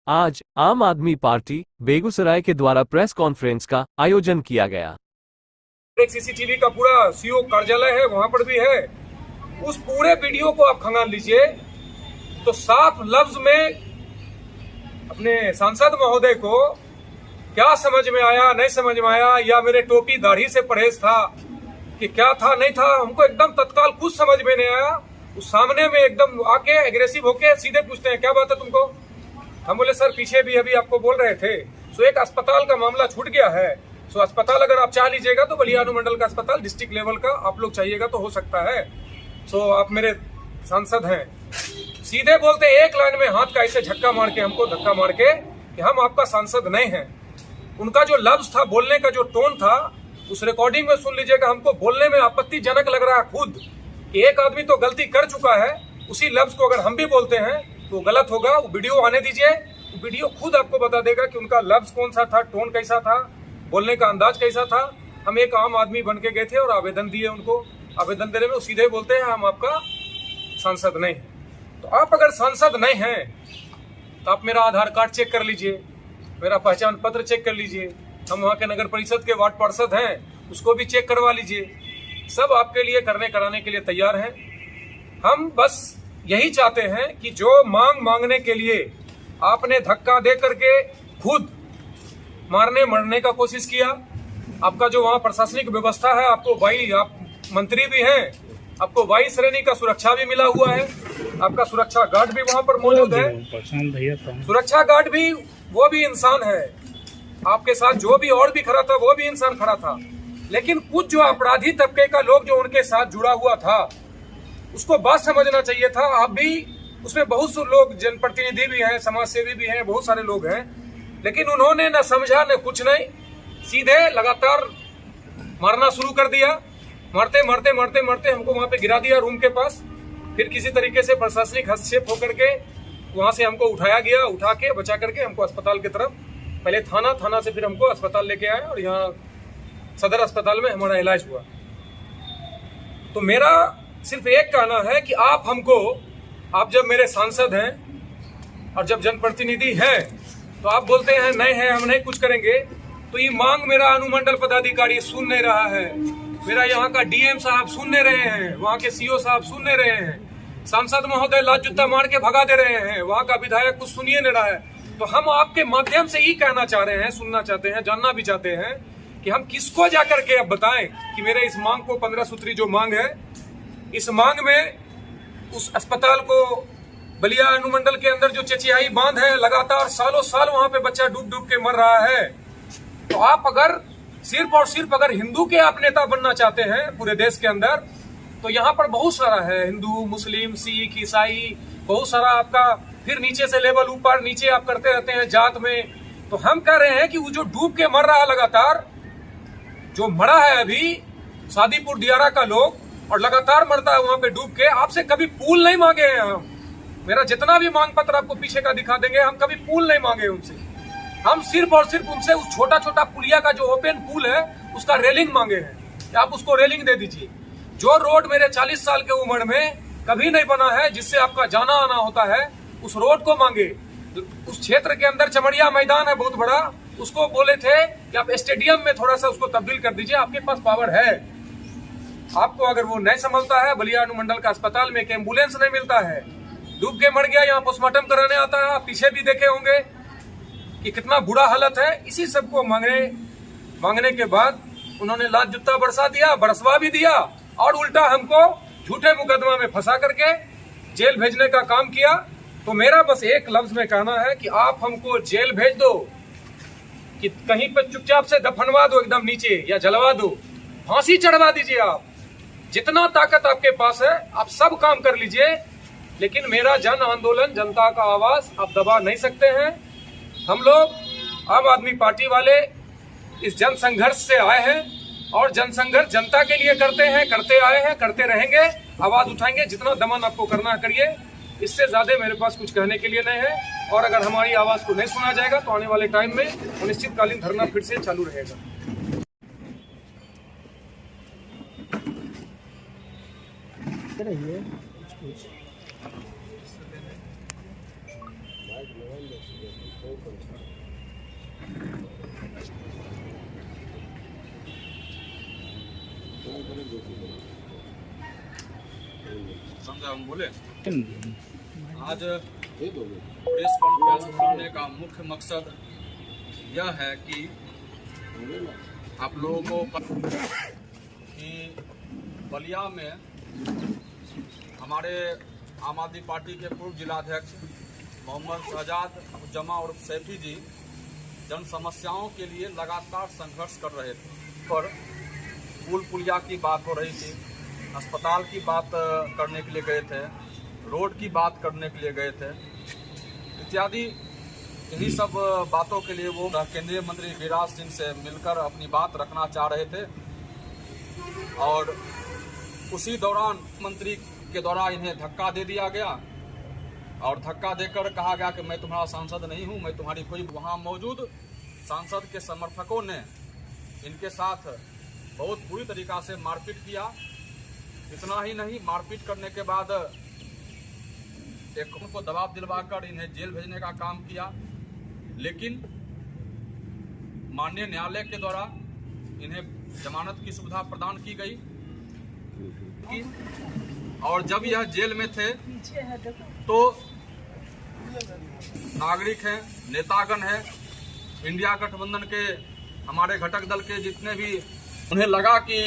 आज आम आदमी पार्टी बेगूसराय के द्वारा प्रेस कॉन्फ्रेंस का आयोजन किया गया। एक सीसीटीवी का पूरा सीओ कार्यालय है, वहां पर भी है। उस पूरे वीडियो को आप खंगाल लीजिए तो साफ लफ्ज में अपने सांसद महोदय को क्या समझ में आया, नहीं समझ में आया, या मेरे टोपी दाढ़ी से परहेज था कि क्या था, नहीं था, हमको एकदम तत्काल कुछ समझ में नहीं आया। उस सामने में एकदम आके एग्रेसिव होके सीधे पूछते हैं क्या बात है तुमको। हम बोले सर पीछे भी अभी आपको बोल रहे थे। सो एक अस्पताल का मामला छूट गया है। सो अस्पताल अगर आप चाह लीजिएगा तो बलिया अनुमंडल का अस्पताल डिस्ट्रिक्ट लेवल का आप लोग चाहिएगा तो हो सकता है। सो आप मेरे सांसद हैं, सीधे बोलते एक लाइन में हाथ का ऐसे झटका मार के हमको धक्का मार के कि हम आपका सांसद नहीं हैं। उनका जो लफ्ज था, बोलने का जो टोन था, उस रिकॉर्डिंग में सुन लीजिएगा। हमको बोलने में आपत्तिजनक लग रहा है खुद कि एक आदमी तो गलती कर चुका है, उसी लफ्ज को अगर हम भी बोलते हैं तो गलत होगा। वो वीडियो आने दीजिए, वो वीडियो खुद आपको बता देगा कि उनका लफ्ज कौन सा था, टोन कैसा था, बोलने का अंदाज कैसा था। हम एक आम आदमी बन के गए थे और आवेदन दिए उनको। आवेदन देने में वो सीधे बोलते हैं हम आपका सांसद नहीं है। तो आप अगर सांसद नहीं हैं तो आप मेरा आधार कार्ड चेक कर लीजिए, मेरा पहचान पत्र चेक कर लीजिए। हम वहाँ के नगर परिषद के वार्ड पार्षद हैं, उसको भी चेक करवा लीजिए। सब आपके लिए करने कराने के लिए तैयार हैं। हम बस यही चाहते हैं कि जो मांगने के लिए आपने धक्का दे करके खुद मारने मरने का कोशिश किया, आपका जो वहाँ प्रशासनिक व्यवस्था है, आपको आप मंत्री भी हैं, आपको 22 श्रेणी का सुरक्षा भी मिला हुआ है, आपका सुरक्षा गार्ड भी वहाँ पर मौजूद है। सुरक्षा गार्ड भी वो भी इंसान है, आपके साथ जो भी और भी खड़ा था वो भी इंसान खड़ा था। लेकिन कुछ जो अपराधी तबके का लोग जो उनके साथ जुड़ा हुआ था उसको बात समझना चाहिए था। आप भी उसमें बहुत से लोग जनप्रतिनिधि भी हैं, समाज सेवी भी हैं, बहुत सारे लोग हैं, लेकिन उन्होंने न समझा न कुछ नहीं, सीधे लगातार मारना शुरू कर दिया। मारते मारते मारते मारते हमको वहां पे गिरा दिया रूम के पास। फिर किसी तरीके से प्रशासनिक हस्तक्षेप होकर के वहां से हमको उठाया गया, उठा के बचा करके हमको अस्पताल की तरफ, पहले थाना से फिर हमको अस्पताल लेके आए और यहाँ सदर अस्पताल में हमारा इलाज हुआ। तो मेरा सिर्फ एक कहना है कि आप जब मेरे सांसद हैं और जब जनप्रतिनिधि हैं तो आप बोलते हैं नहीं है हम नहीं कुछ करेंगे, तो ये मांग मेरा अनुमंडल पदाधिकारी सुन नहीं रहा है, मेरा यहाँ का डीएम साहब सुन नहीं रहे हैं, वहाँ के सीओ साहब सुन नहीं रहे हैं, सांसद महोदय लात जूता मार के भगा दे रहे हैं, वहाँ का विधायक कुछ सुनिए नहीं रहा है। तो हम आपके माध्यम से ही कहना चाह रहे हैं, सुनना चाहते हैं, जानना भी चाहते हैं कि हम किसको जाकर के अब बताएं कि मेरे इस मांग को 15 सूत्री जो मांग है, इस मांग में उस अस्पताल को बलिया अनुमंडल के अंदर जो चचियाई बांध है, लगातार सालों साल वहां पे बच्चा डूब डूब के मर रहा है। तो आप अगर सिर्फ और सिर्फ अगर हिंदू के आप नेता बनना चाहते हैं पूरे देश के अंदर, तो यहाँ पर बहुत सारा है, हिंदू, मुस्लिम, सिख, ईसाई, बहुत सारा आपका, फिर नीचे से लेवल ऊपर नीचे आप करते रहते हैं जात में। तो हम कह रहे हैं कि वो जो डूब के मर रहा है लगातार, जो मरा है अभी शादीपुर दियारा का लोग और लगातार मरता है वहां पे डूब के, आपसे कभी पूल नहीं मांगे हैं हम। मेरा जितना भी मांग पत्र आपको पीछे का दिखा देंगे, हम कभी पूल नहीं मांगे उनसे। हम सिर्फ और सिर्फ उनसे उस छोटा छोटा पुलिया का जो ओपन पूल है उसका रेलिंग मांगे हैं कि आप उसको रेलिंग दे दीजिए। जो रोड मेरे 40 साल के उम्र में कभी नहीं बना है, जिससे आपका जाना आना होता है, उस रोड को मांगे। उस क्षेत्र के अंदर चमड़िया मैदान है बहुत बड़ा, उसको बोले थे कि आप स्टेडियम में थोड़ा सा उसको तब्दील कर दीजिए, आपके पास पावर है। आपको अगर वो नहीं संभलता है, बलिया अनुमंडल का अस्पताल में एक एम्बुलेंस नहीं मिलता है, डूब के मर गया, यहाँ पोस्टमार्टम कराने आता है, आप पीछे भी देखे होंगे कि कितना बुरा हालत है। इसी सबको मांगने के बाद उन्होंने लात जूता बरसवा भी दिया और उल्टा हमको झूठे मुकदमा में फंसा करके जेल भेजने का काम किया। तो मेरा बस एक लफ्ज में कहना है कि आप हमको जेल भेज दो, कि कहीं पर चुपचाप से दफनवा दो एकदम नीचे, या जलवा दो, फांसी चढ़वा दीजिए। आप जितना ताकत आपके पास है आप सब काम कर लीजिए, लेकिन मेरा जन आंदोलन, जनता का आवाज आप दबा नहीं सकते हैं। हम लोग आम आदमी पार्टी वाले इस जन संघर्ष से आए हैं और जन संघर्ष जनता के लिए करते हैं, करते आए हैं, करते रहेंगे, आवाज उठाएंगे। जितना दमन आपको करना करिए, इससे ज्यादा मेरे पास कुछ कहने के लिए नहीं है। और अगर हमारी आवाज को नहीं सुना जाएगा तो आने वाले टाइम में अनिश्चितकालीन धरना फिर से चालू रहेगा। कुछ समझा हम बोले। आज प्रेस कॉन्फ्रेंस बुलाने का मुख्य मकसद यह है कि आप लोगों को कि बलिया में हमारे आम आदमी पार्टी के पूर्व जिलाध्यक्ष मोहम्मद शहजाद जमा और सैफी जी जन समस्याओं के लिए लगातार संघर्ष कर रहे थे। पर पुल पुलिया की बात हो रही थी, अस्पताल की बात करने के लिए गए थे, रोड की बात करने के लिए गए थे, इत्यादि इन्हीं सब बातों के लिए वो केंद्रीय मंत्री गिरिराज सिंह से मिलकर अपनी बात रखना चाह रहे थे। और उसी दौरान मंत्री के द्वारा इन्हें धक्का दे दिया गया और धक्का देकर कहा गया कि मैं तुम्हारा सांसद नहीं हूं, मैं तुम्हारी कोई। वहां मौजूद सांसद के समर्थकों ने इनके साथ बहुत बुरी तरीका से मारपीट किया। इतना ही नहीं, मारपीट करने के बाद एक उनको दबाव दिलवाकर इन्हें जेल भेजने का काम किया। लेकिन माननीय न्यायालय के द्वारा इन्हें जमानत की सुविधा प्रदान की गई और जब यह जेल में थे तो नागरिक हैं, नेतागण हैं, इंडिया गठबंधन के हमारे घटक दल के जितने भी, उन्हें लगा कि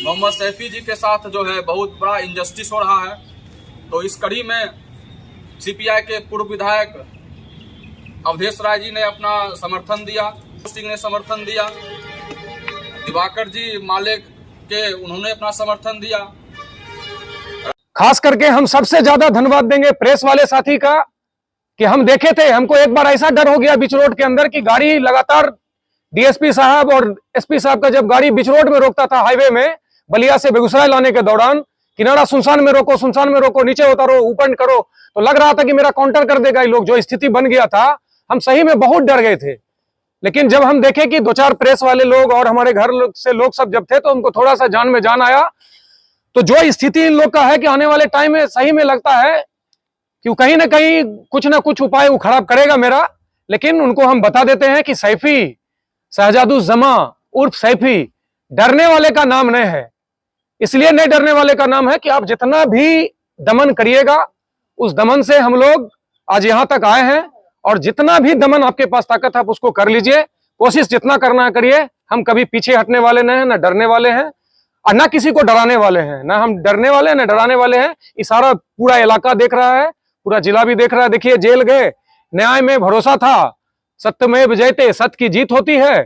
मोहम्मद सैफी जी के साथ जो है बहुत बड़ा इनजस्टिस हो रहा है। तो इस कड़ी में सीपीआई के पूर्व विधायक अवधेश राय जी ने अपना समर्थन दिया, सिंह ने समर्थन दिया, दिवाकर जी मालिक के उन्होंने अपना समर्थन दिया। खास करके हम सबसे ज्यादा धन्यवाद देंगे प्रेस वाले साथी का कि हम देखे थे, हमको एक बार ऐसा डर हो गया बीच रोड के अंदर कि गाड़ी लगातार डीएसपी साहब और एसपी साहब का जब गाड़ी बीच रोड में रोकता था हाईवे में बलिया से बेगूसराय लाने के दौरान, किनारा सुनसान में रोको, सुनसान में रोको, नीचे उतारो, ऊपर करो, तो लग रहा था कि मेरा काउंटर कर देगा ये लोग। जो स्थिति बन गया था, हम सही में बहुत डर गए थे। लेकिन जब हम देखे कि दो चार प्रेस वाले लोग और हमारे घर से लोग सब जब थे तो उनको थोड़ा सा जान में जान आया। तो जो स्थिति इन लोग का है कि आने वाले टाइम में सही में लगता है कि कहीं ना कहीं कुछ ना कुछ उपाय वो खराब करेगा मेरा। लेकिन उनको हम बता देते हैं कि सैफी शहजादुज्जमा उर्फ सैफी डरने वाले का नाम नहीं है। इसलिए नहीं डरने वाले का नाम है कि आप जितना भी दमन करिएगा, उस दमन से हम लोग आज यहां तक आए हैं और जितना भी दमन आपके पास ताकत है आप उसको कर लीजिए, कोशिश जितना करना है करिए। हम कभी पीछे हटने वाले नहीं हैं, ना डरने वाले हैं और ना किसी को डराने वाले हैं। ना हम डरने वाले हैं ना डराने वाले हैं। ये सारा पूरा इलाका देख रहा है, पूरा जिला भी देख रहा है। देखिए जेल गए, न्याय में भरोसा था, सत्यमेव जयते, सत्य की जीत होती है,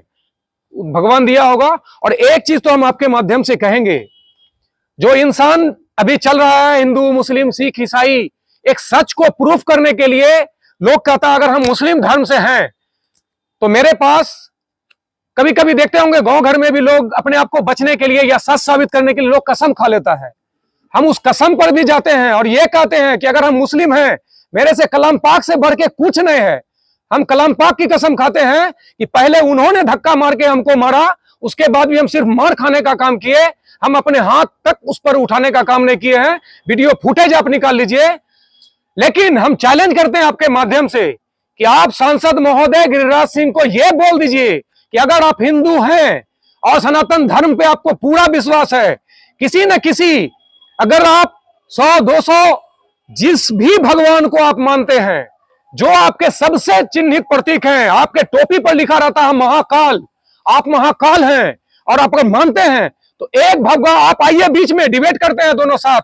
भगवान दिया होगा। और एक चीज तो हम आपके माध्यम से कहेंगे, जो इंसान अभी चल रहा है हिंदू मुस्लिम सिख ईसाई, एक सच को प्रूफ करने के लिए लोग कहता है अगर हम मुस्लिम धर्म से हैं तो मेरे पास कभी कभी देखते होंगे गांव घर में भी लोग अपने आप को बचने के लिए या सच साबित करने के लिए लोग कसम खा लेता है। हम उस कसम पर भी जाते हैं और ये कहते हैं कि अगर हम मुस्लिम हैं, मेरे से कलाम पाक से बढ़ के कुछ नहीं है। हम कलाम पाक की कसम खाते हैं कि पहले उन्होंने धक्का मार के हमको मारा, उसके बाद भी हम सिर्फ मार खाने का काम किए, हम अपने हाथ तक उस पर उठाने का काम नहीं किए हैं। वीडियो फुटेज आप निकाल लीजिए। लेकिन हम चैलेंज करते हैं आपके माध्यम से कि आप सांसद महोदय गिरिराज सिंह को यह बोल दीजिए कि अगर आप हिंदू हैं और सनातन धर्म पे आपको पूरा विश्वास है, किसी न किसी, अगर आप 100-200 जिस भी भगवान को आप मानते हैं, जो आपके सबसे चिन्हित प्रतीक हैं, आपके टोपी पर लिखा रहता है महाकाल, आप महाकाल हैं और आप अगर मानते हैं तो एक भगवान, आप आइए बीच में डिबेट करते हैं दोनों साथ।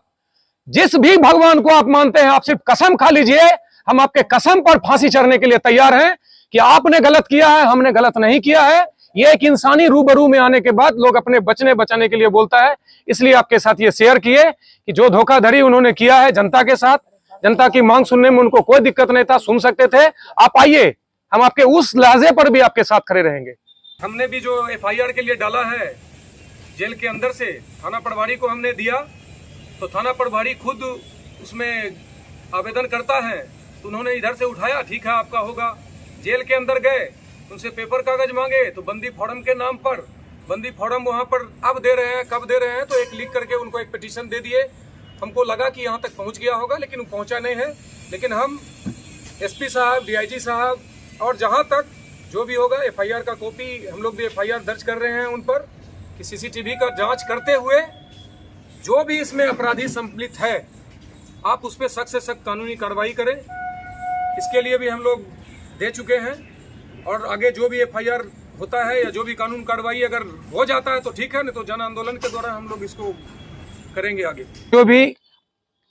जिस भी भगवान को आप मानते हैं आप सिर्फ कसम खा लीजिए, हम आपके कसम पर फांसी चढ़ने के लिए तैयार हैं कि आपने गलत किया है, हमने गलत नहीं किया है। ये एक इंसानी रूबरू में आने के बाद लोग अपने बचाने के लिए बोलता है। इसलिए आपके साथ ये शेयर किए कि जो धोखाधड़ी उन्होंने किया है जनता के साथ, जनता की मांग सुनने में उनको कोई दिक्कत नहीं था, सुन सकते थे। आप आइए, हम आपके उस लहजे पर भी आपके साथ खड़े रहेंगे। हमने भी जो एफआईआर के लिए डाला है जेल के अंदर से, थाना प्रभारी को हमने दिया, तो थाना प्रभारी खुद उसमें आवेदन करता है, तो उन्होंने इधर से उठाया, ठीक है आपका होगा। जेल के अंदर गए, उनसे पेपर कागज मांगे, तो बंदी फॉर्म के नाम पर बंदी फॉर्म वहां पर अब दे रहे हैं, कब दे रहे हैं, तो एक लिख करके उनको एक पिटीशन दे दिए। हमको लगा कि यहाँ तक पहुँच गया होगा, लेकिन वो पहुँचा नहीं है। लेकिन हम एसपी साहब, डीआईजी साहब, और जहां तक जो भी होगा एफआईआर का कॉपी हम लोग भी एफआईआर दर्ज कर रहे हैं उन पर कि सीसीटीवी का जांच करते हुए जो भी इसमें अपराधी सम्मिलित है आप उस पर सख्त से सख्त कानूनी कार्रवाई करें। इसके लिए भी हम लोग दे चुके हैं और आगे जो भी एफआईआर होता है या जो भी कानून कार्रवाई अगर हो जाता है तो ठीक है, नहीं तो जन आंदोलन के द्वारा हम लोग इसको करेंगे आगे। जो भी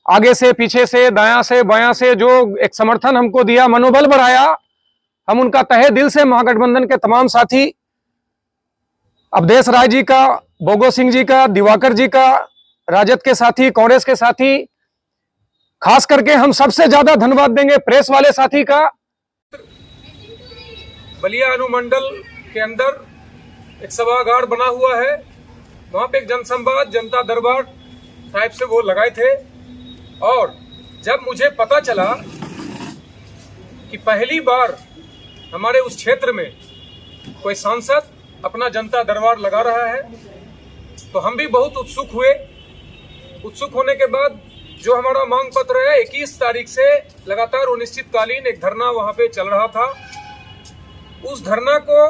आगे से पीछे से दायां से बायां से जो एक समर्थन हमको दिया, मनोबल बढ़ाया, हम उनका तहे दिल से महागठबंधन के तमाम साथी, अवधेश राय जी का, बोगो सिंह जी का, दिवाकर जी का, राजद के साथी, कांग्रेस के साथी, खास करके हम सबसे ज्यादा धन्यवाद देंगे प्रेस वाले साथी का। बलिया अनुमंडल के अंदर एक सभागार बना हुआ है, वहां पे एक जनसंवाद जनता दरबार टाइप से वो लगाए थे। और जब मुझे पता चला कि पहली बार हमारे उस क्षेत्र में कोई सांसद अपना जनता दरबार लगा रहा है तो हम भी बहुत उत्सुक हुए। उत्सुक होने के बाद जो हमारा मांग पत्र है 21 तारीख से लगातार अनिश्चितकालीन एक धरना वहां पे चल रहा था। उस धरना को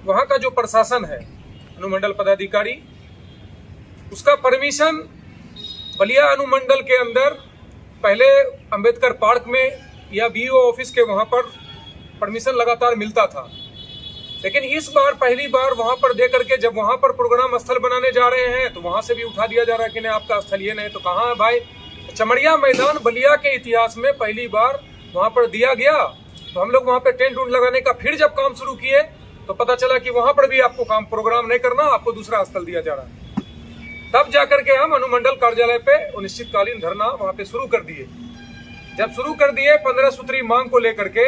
वहां का जो प्रशासन है, अनुमंडल पदाधिकारी, उसका परमिशन बलिया अनुमंडल के अंदर पहले अंबेडकर पार्क में या बीओ ऑफिस के वहां पर परमिशन लगातार मिलता था, लेकिन इस बार पहली बार वहां पर दे करके जब वहां पर प्रोग्राम स्थल बनाने जा रहे हैं तो वहां से भी उठा दिया जा रहा है कि नहीं आपका स्थल ये नहीं। तो कहाँ है भाई? चमड़िया मैदान बलिया के इतिहास में पहली बार वहां पर दिया गया। तो हम लोग वहां पे टेंट उंट लगाने का फिर जब काम शुरू किए तो पता चला कि वहां पर भी आपको काम प्रोग्राम नहीं करना, आपको दूसरा स्थल दिया जा रहा है। तब जाकर के हम अनुमंडल कार्यालय पे अनिश्चितकालीन धरना वहां पे शुरू कर दिए। जब शुरू कर दिए 15 सूत्री मांग को लेकर के,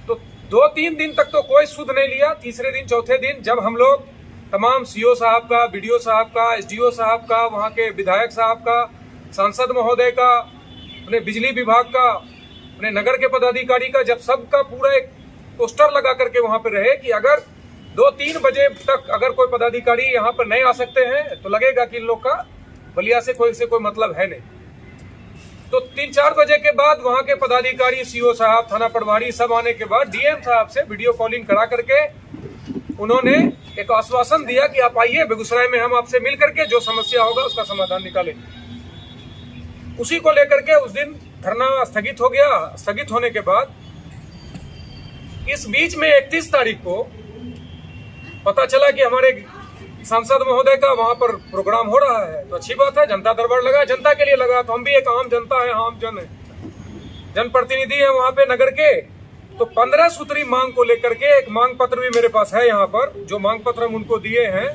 तो 2-3 दिन तक तो कोई सुध नहीं लिया। तीसरे दिन चौथे दिन जब हम लोग तमाम सीओ साहब का, बीडीओ साहब का, एसडीओ साहब का, वहां के विधायक साहब का, सांसद महोदय का, अपने बिजली विभाग का, अपने नगर के पदाधिकारी का, जब सबका पूरा एक पोस्टर लगा करके वहां पे रहे कि अगर 2-3 बजे तक अगर कोई पदाधिकारी यहाँ पर नहीं आ सकते हैं तो लगेगा कि इन लोग का बलिया से कोई मतलब है नहीं। तो 3-4 बजे के बाद वहां के पदाधिकारी, सीओ साहब, थाना प्रभारी सब आने के बाद डीएम साहब से वीडियो कॉलिंग करा करके उन्होंने एक आश्वासन दिया कि आप आइए बेगूसराय में, हम आपसे मिल करके जो समस्या होगा उसका समाधान निकालेंगे। उसी को लेकर के उस दिन धरना स्थगित हो गया। स्थगित होने के बाद इस बीच में 31 तारीख को पता चला कि हमारे सांसद महोदय का वहां पर प्रोग्राम हो रहा है। तो अच्छी बात है, जनता दरबार लगा, जनता के लिए लगा। तो हम भी एक आम जनता है, आम जन है, जनप्रतिनिधि है वहां पे नगर के। तो 15 सूत्री मांग को लेकर के एक मांग पत्र भी मेरे पास है यहाँ पर, जो मांग पत्र हम उनको दिए हैं,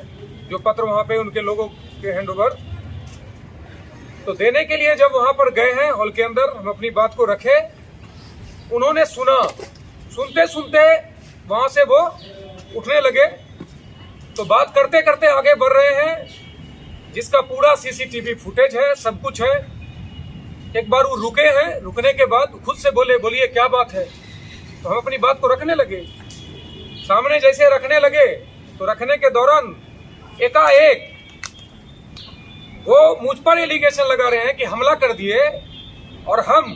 जो पत्र वहां पे उनके लोगों के हैंड ओवर तो देने के लिए जब वहां पर गए हैं हॉल के अंदर, हम अपनी बात को रखे, उन्होंने सुना। सुनते सुनते वहां से वो उठने लगे। तो बात करते करते आगे बढ़ रहे हैं, जिसका पूरा सीसीटीवी फुटेज है, सब कुछ है। एक बार वो रुके हैं, रुकने के बाद खुद से बोलिए क्या बात है। तो हम अपनी बात को रखने लगे। सामने जैसे रखने लगे तो रखने के दौरान एकाएक वो मुझ पर एलिगेशन लगा रहे हैं कि हमला कर दिए और हम